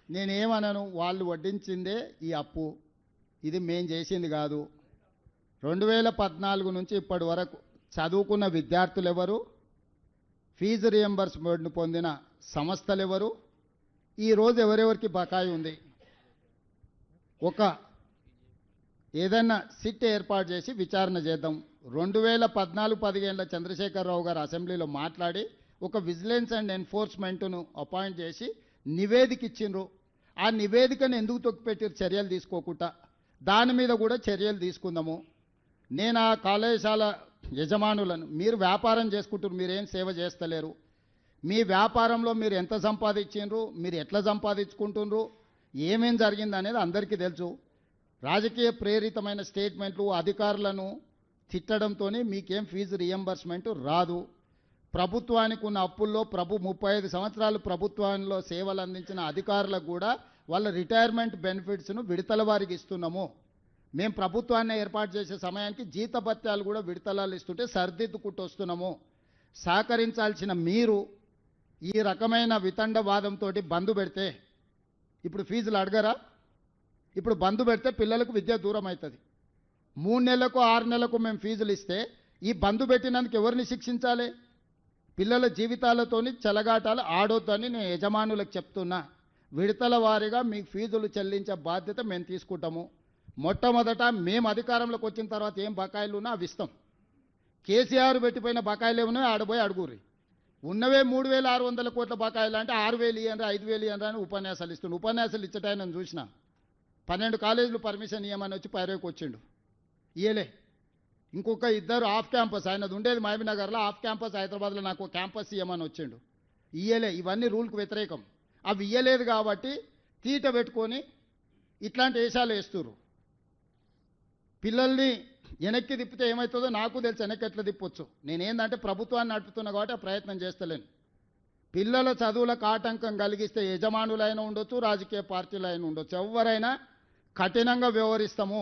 నేనేమనను, వాళ్ళు వడ్డించిందే ఈ అప్పు, ఇది మేం చేసింది కాదు. 2014 నుంచి ఇప్పటి వరకు చదువుకున్న విద్యార్థులు ఎవరు, ఫీజు రియంబర్స్మెంట్ పొందిన సంస్థలు ఎవరు, ఈరోజు ఎవరెవరికి బకాయి ఉంది, ఒక ఏదైనా సిట్ ఏర్పాటు చేసి విచారణ చేద్దాం. 2014-15 చంద్రశేఖరరావు గారు అసెంబ్లీలో మాట్లాడి ఒక విజిలెన్స్ అండ్ ఎన్ఫోర్స్మెంట్ను అపాయింట్ చేసి నివేదిక ఇచ్చిండ్రు. ఆ నివేదికను ఎందుకు తొక్కిపెట్టారు చర్యలు తీసుకోకుండా? దాని మీద కూడా చర్యలు తీసుకుందాము. నేను ఆ కళాశాల యజమానులను, మీరు వ్యాపారం చేసుకుంటారు, మీరేం సేవ చేస్తలేరు, మీ వ్యాపారంలో మీరు ఎంత సంపాదించిండ్రు, మీరు ఎట్లా సంపాదించుకుంటుండ్రు, ఏమేం జరిగింది అనేది అందరికీ తెలుసు. రాజకీయ ప్రేరితమైన స్టేట్మెంట్లు అధికారులను తిట్టడంతో మీకేం ఫీజు రియంబర్స్మెంట్ రాదు. ప్రభుత్వానికి ఉన్న అప్పుల్లో 35 సంవత్సరాలు ప్రభుత్వంలో సేవలు అందించిన అధికారులకు కూడా వాళ్ళ రిటైర్మెంట్ బెనిఫిట్స్ను విడతల వారికి ఇస్తున్నాము. మేము ప్రభుత్వాన్ని ఏర్పాటు చేసే సమయానికి జీతభత్యాలు కూడా విడతలాలు ఇస్తుంటే సరిదిద్దుకుంటూ వస్తున్నాము. సహకరించాల్సిన మీరు ఈ రకమైన వితండవాదంతో బంద్ పెడితే, ఇప్పుడు ఫీజులు అడగరా? ఇప్పుడు బంద్ పెడితే పిల్లలకు విద్య దూరం అవుతుంది. 3 నెలలకు 6 నెలలకు మేము ఫీజులు ఇస్తే ఈ బంద్ పెట్టినందుకు ఎవరిని శిక్షించాలి? పిల్లల జీవితాలతోని చెలగాటాలు ఆడొద్దని నేను యజమానులకు చెప్తున్నా. విడతల వారీగా మీకు ఫీజులు చెల్లించే బాధ్యత మేము తీసుకుంటాము. మొట్టమొదట మేము అధికారంలోకి వచ్చిన తర్వాత ఏం బకాయిలు ఉన్నా అవి ఇస్తాం. కేసీఆర్ పెట్టిపోయిన బకాయిలు ఏమన్నా ఆడబోయి అడుగురి. ఉన్నవే 3,600 కోట్ల బకాయిలు అంటే 6,000 ఇయ్యండి, 5,000 ఇయ్యండి అని ఉపన్యాసాలు ఇస్తుండు. ఉపన్యాసాలు ఇచ్చటాయని నేను చూసిన 12 కాలేజీలు పర్మిషన్ ఇవ్వమని వచ్చి పైరేకి వచ్చిండు, ఇయ్యలే. ఇంకొక 2 ఆఫ్ క్యాంపస్, ఆయనది ఉండేది మహబూబ్నగర్లో, ఆఫ్ క్యాంపస్ హైదరాబాద్లో నాకు క్యాంపస్ ఇవ్వమని వచ్చిండు, ఇయ్యలే. ఇవన్నీ రూల్కి వ్యతిరేకం. అవి ఇయ్యలేదు కాబట్టి తీట పెట్టుకొని ఇట్లాంటి వేషాలు వేస్తున్నారు. పిల్లల్ని వెనక్కి తిప్పితే ఏమవుతుందో నాకు తెలుసు, వెనక్కి ఎట్లా తిప్పొచ్చు. నేనేందంటే ప్రభుత్వాన్ని నడుపుతున్నా కాబట్టి ఆ ప్రయత్నం చేస్తలేను. పిల్లల చదువులకు ఆటంకం కలిగిస్తే యజమానులైనా ఉండొచ్చు, రాజకీయ పార్టీలైనా ఉండొచ్చు, ఎవరైనా కఠినంగా వ్యవహరిస్తాము.